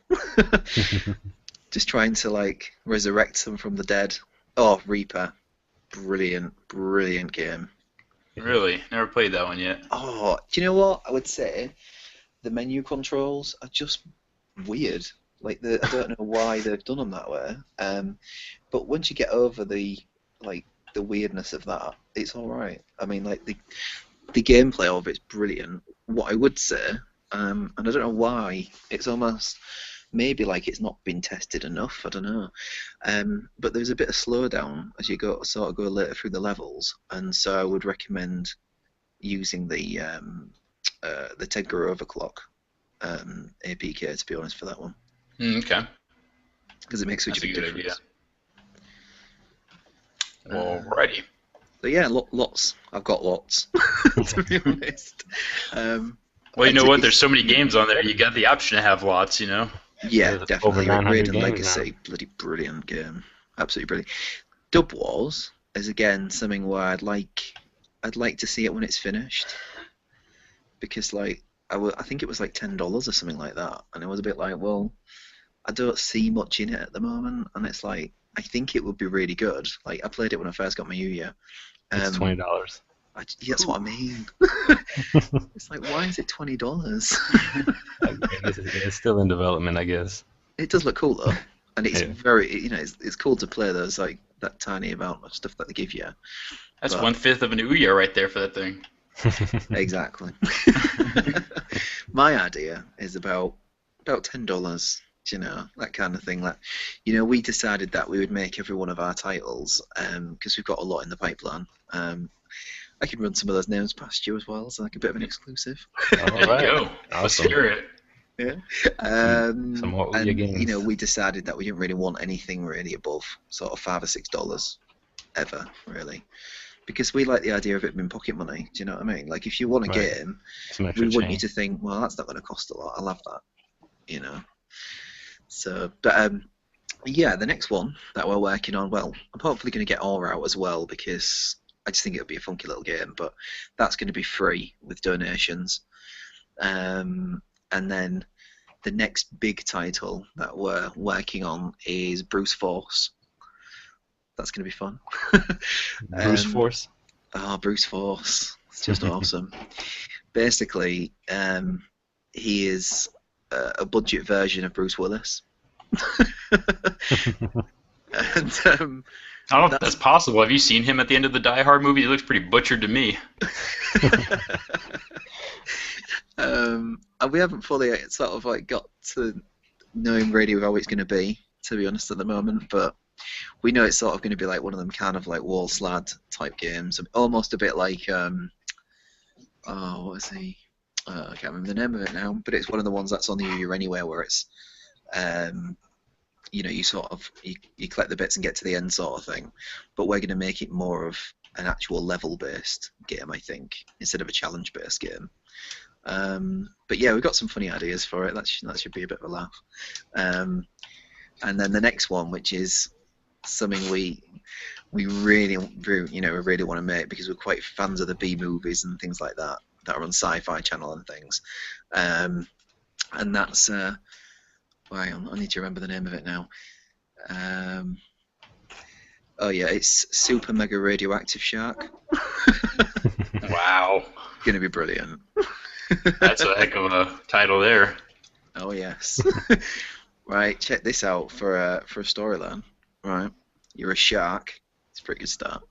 Speaker 3: Just trying to like resurrect them from the dead. Oh, Reaper, brilliant, brilliant game.
Speaker 2: Really? Never played that one yet.
Speaker 3: Oh, do you know what? I would say the menu controls are just weird. Like I don't know why they've done them that way. But once you get over the weirdness of that, it's all right. I mean, like the gameplay of it's brilliant. What I would say, and I don't know why, it's almost maybe like it's not been tested enough. I don't know. But there's a bit of slowdown as you go later through the levels, and so I would recommend using the Tegra Overclock APK, to be honest, for that one.
Speaker 2: Okay.
Speaker 3: Because it makes such
Speaker 2: That's
Speaker 3: a big
Speaker 2: good
Speaker 3: difference.
Speaker 2: Idea. Alrighty.
Speaker 3: So yeah, lots. I've got lots, to be honest.
Speaker 2: Well, you know what? There's so many games on there. You got the option to have lots. You know.
Speaker 3: Yeah,
Speaker 1: There's
Speaker 3: definitely.
Speaker 1: over 900
Speaker 3: Raiden
Speaker 1: games
Speaker 3: Legacy,
Speaker 1: now.
Speaker 3: bloody brilliant game. Absolutely brilliant. Dub Wars is again something where I'd like to see it when it's finished, because like I think it was like $10 or something like that, and it was a bit like, well, I don't see much in it at the moment, and it's like I think it would be really good. Like I played it when I first got my Yuya.
Speaker 1: It's $20.
Speaker 3: That's what I mean. It's like, why is it $20?
Speaker 1: I guess it's still in development, I guess.
Speaker 3: It does look cool though, and it's
Speaker 1: Yeah.
Speaker 3: very, it's cool to play those like that tiny amount of stuff that they give you.
Speaker 2: That's
Speaker 3: But-
Speaker 2: 1/5 of an Ouya right there for that thing.
Speaker 3: Exactly. My idea is about $10. You know, that kind of thing. Like, we decided that we would make every one of our titles, because we've got a lot in the pipeline. I can run some of those names past you as well, so like a bit of an exclusive.
Speaker 2: There you go. Let's
Speaker 1: Awesome.
Speaker 2: hear it.
Speaker 1: Some more Ouya
Speaker 3: And
Speaker 1: games.
Speaker 3: we decided that we didn't really want anything really above sort of $5 or $6 ever, really, because we like the idea of it being pocket money. Do you know what I mean? Like, if you want a
Speaker 1: Right.
Speaker 3: game,
Speaker 1: Some
Speaker 3: we
Speaker 1: extra
Speaker 3: want you
Speaker 1: change.
Speaker 3: to think, well, that's not going to cost a lot. I'll have that. So, but yeah, the next one that we're working on, well, I'm hopefully going to get Aura out as well, because I just think it'll be a funky little game, but that's going to be free with donations. And then the next big title that we're working on is Bruce Force. That's going to be fun.
Speaker 1: Bruce Force.
Speaker 3: Oh, Bruce Force. It's just awesome. Basically, he is a budget version of Bruce Willis. And
Speaker 2: I don't know if that's possible. Have you seen him at the end of the Die Hard movie? He looks pretty butchered to me.
Speaker 3: and we haven't fully sort of like got to know him really how it's going to be, to be honest, at the moment, but we know it's sort of going to be like one of them kind of like wall slad type games, almost a bit like what was he? I can't remember the name of it now, but it's one of the ones that's on the Ouya anywhere, where it's you sort of you collect the bits and get to the end sort of thing, but we're going to make it more of an actual level based game, I think, instead of a challenge based game. But yeah, we've got some funny ideas for it. That should be a bit of a laugh. And then the next one, which is something we really want to make, because we're quite fans of the B movies and things like that are on Sci-Fi Channel and things. And that's I need to remember the name of it now. Oh yeah, it's Super Mega Radioactive Shark.
Speaker 2: Wow.
Speaker 3: Gonna be brilliant.
Speaker 2: That's a heck of a title there.
Speaker 3: Oh yes. Right, check this out for a storyline. Right, you're a shark. It's a pretty good start.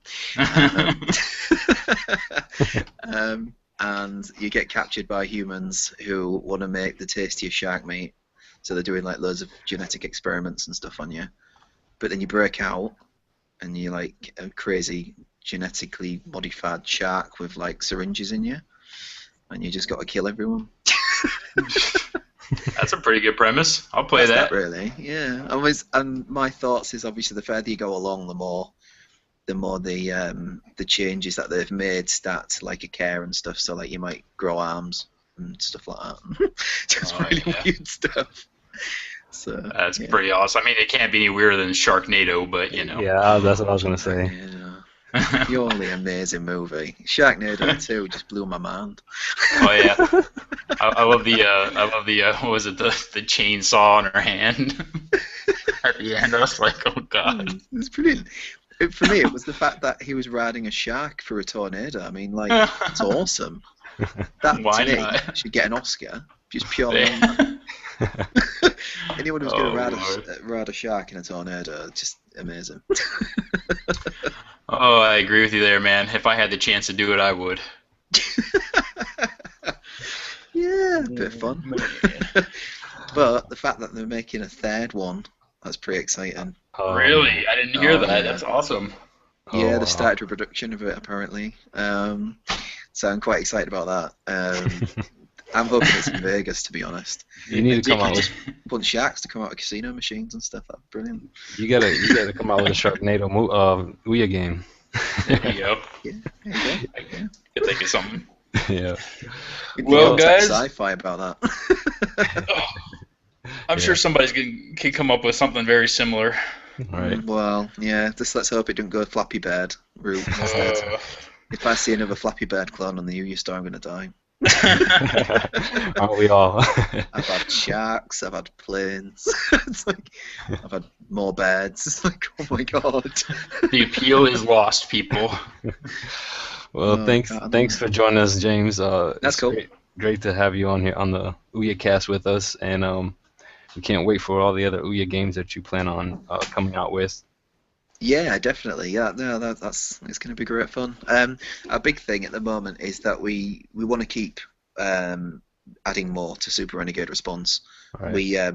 Speaker 3: And you get captured by humans who want to make the tastiest shark meat. So they're doing like loads of genetic experiments and stuff on you. But then you break out, and you're like a crazy genetically modified shark with like syringes in you, and you just got to kill everyone.
Speaker 2: That's a pretty good premise. I'll play
Speaker 3: That's
Speaker 2: that.
Speaker 3: really, yeah. And my thoughts is obviously the further you go along, the more the changes that they've made start to like occur and stuff. So like you might grow arms and stuff like that. Just really weird stuff. So
Speaker 2: that's pretty awesome. I mean, it can't be any weirder than Sharknado, but you know.
Speaker 1: Yeah, that's what I was gonna say.
Speaker 3: Yeah. Purely amazing movie. Sharknado 2 just blew my mind.
Speaker 2: Oh yeah, I love the what was it, the chainsaw in her hand at the end. I was like, oh god.
Speaker 3: It was brilliant. For me, it was the fact that he was riding a shark through a tornado. I mean, like, it's awesome. That
Speaker 2: Why
Speaker 3: to me
Speaker 2: not?
Speaker 3: should get an Oscar. Just purely on that. Anyone who's going to ride a shark in a tornado, just amazing.
Speaker 2: Oh, I agree with you there, man. If I had the chance to do it, I would.
Speaker 3: Yeah, a bit of fun. But the fact that they're making a third one, that's pretty exciting.
Speaker 2: Really? I didn't hear that.
Speaker 3: Yeah.
Speaker 2: That's awesome.
Speaker 3: Yeah, they started production of it apparently. So I'm quite excited about that. I'm hoping it's in Vegas, to be honest.
Speaker 1: You need to come out with.
Speaker 3: Want sharks to come out of casino machines and stuff. That's brilliant.
Speaker 1: You gotta come out with a Sharknado Ouya game.
Speaker 2: There you go.
Speaker 3: Yeah, there you go.
Speaker 2: I can think of something.
Speaker 1: Yeah.
Speaker 2: Well, guys,
Speaker 3: sci-fi about that.
Speaker 2: I'm sure somebody's can come up with something very similar.
Speaker 1: Right.
Speaker 3: Well, yeah. Just let's hope it doesn't go Flappy Bird route instead. If I see another Flappy Bird clone on the Ouya store, I'm gonna die.
Speaker 1: Aren't we all?
Speaker 3: I've had sharks, I've had planes. It's like I've had more birds. It's like, oh my god.
Speaker 2: The appeal is lost, people.
Speaker 1: Well, thanks for joining us, James.
Speaker 3: That's cool.
Speaker 1: Great to have you on here on the Ouya Cast with us, and we can't wait for all the other Ouya games that you plan on coming out with.
Speaker 3: Yeah, definitely. Yeah, no, it's going to be great fun. Our big thing at the moment is that we want to keep adding more to Super Renegade Response. Right. I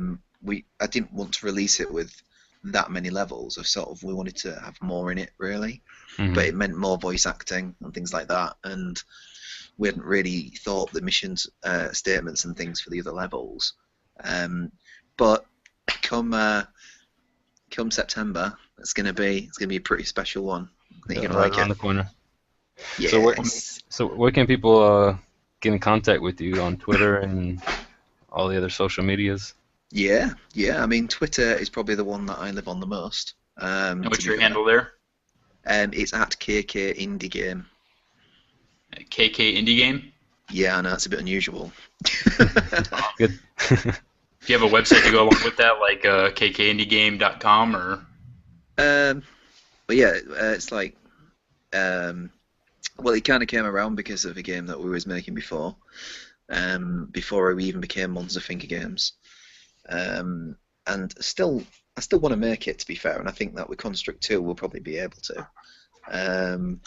Speaker 3: didn't want to release it with that many levels. We wanted to have more in it really, but it meant more voice acting and things like that, and we hadn't really thought the missions statements and things for the other levels. But come September, it's gonna be a pretty special one. I think you're gonna
Speaker 1: right
Speaker 3: like
Speaker 1: around
Speaker 3: it.
Speaker 1: the corner.
Speaker 3: Yes.
Speaker 1: So where can people get in contact with you on Twitter and all the other social medias?
Speaker 3: Yeah. I mean, Twitter is probably the one that I live on the most.
Speaker 2: And what's your handle there?
Speaker 3: It's at KK Indie Game.
Speaker 2: KK Indie Game?
Speaker 3: Yeah, I know, it's a bit unusual.
Speaker 1: Good.
Speaker 2: Do you have a website to go along with that, like kkindiegame.com or?
Speaker 3: But yeah, it's like, well, it kind of came around because of a game that we was making before we even became Monster Finger Games, and I still want to make it, to be fair, and I think that with Construct 2 we'll probably be able to, and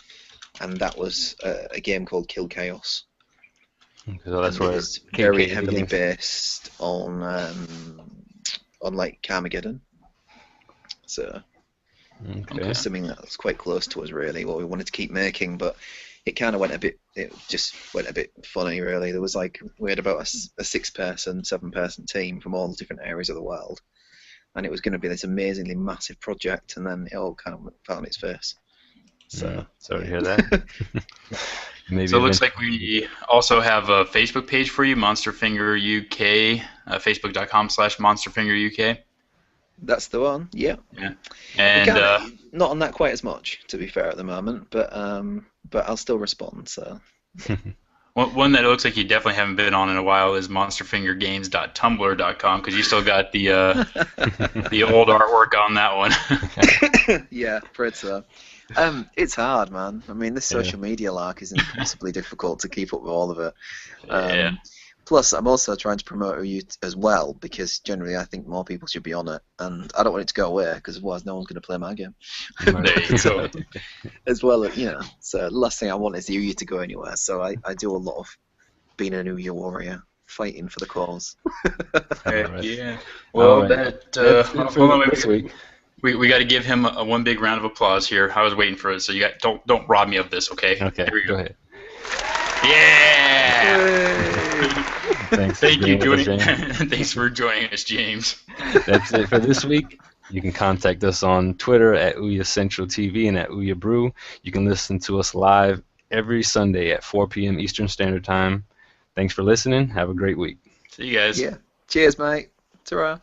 Speaker 3: that was a game called Kill Chaos.
Speaker 1: So that's where
Speaker 3: it's very heavily based on like Carmageddon. So something that was quite close to us, really, what we wanted to keep making, but it kind of it just went a bit funny, really. There was we had about a 6-person, 7-person team from all the different areas of the world, and it was going to be this amazingly massive project, and then it all kind of fell on its face. So
Speaker 1: sorry to hear that. Maybe
Speaker 2: so it looks like we also have a Facebook page for you, Monsterfinger UK, facebook.com/Monsterfinger UK.
Speaker 3: That's the one, yeah. And not on that quite as much, to be fair, at the moment, but I'll still respond. So
Speaker 2: one that it looks like you definitely haven't been on in a while is monsterfingergames.tumblr.com, because you still got the the old artwork on that one.
Speaker 3: Yeah, afraid so. It's hard, man. I mean, this social media lark is impossibly difficult to keep up with all of it. Plus, I'm also trying to promote you as well, because generally I think more people should be on it, and I don't want it to go away, because otherwise no one's going to play my game.
Speaker 2: There you go.
Speaker 3: As well, so the last thing I want is the Ouya to go anywhere, so I do a lot of being an Ouya warrior, fighting for the cause.
Speaker 2: Yeah. Well,
Speaker 1: that's this week.
Speaker 2: We got to give him one big round of applause here. I was waiting for it, so you don't rob me of this, okay?
Speaker 1: Okay.
Speaker 2: Here we
Speaker 1: go ahead.
Speaker 2: Yeah.
Speaker 1: Thanks.
Speaker 2: Thanks for joining us, James.
Speaker 1: That's it for this week. You can contact us on Twitter at Ouya Central TV and at Ouya Brew. You can listen to us live every Sunday at 4 p.m. Eastern Standard Time. Thanks for listening. Have a great week.
Speaker 2: See you guys.
Speaker 3: Yeah. Cheers, mate. Ta-ra.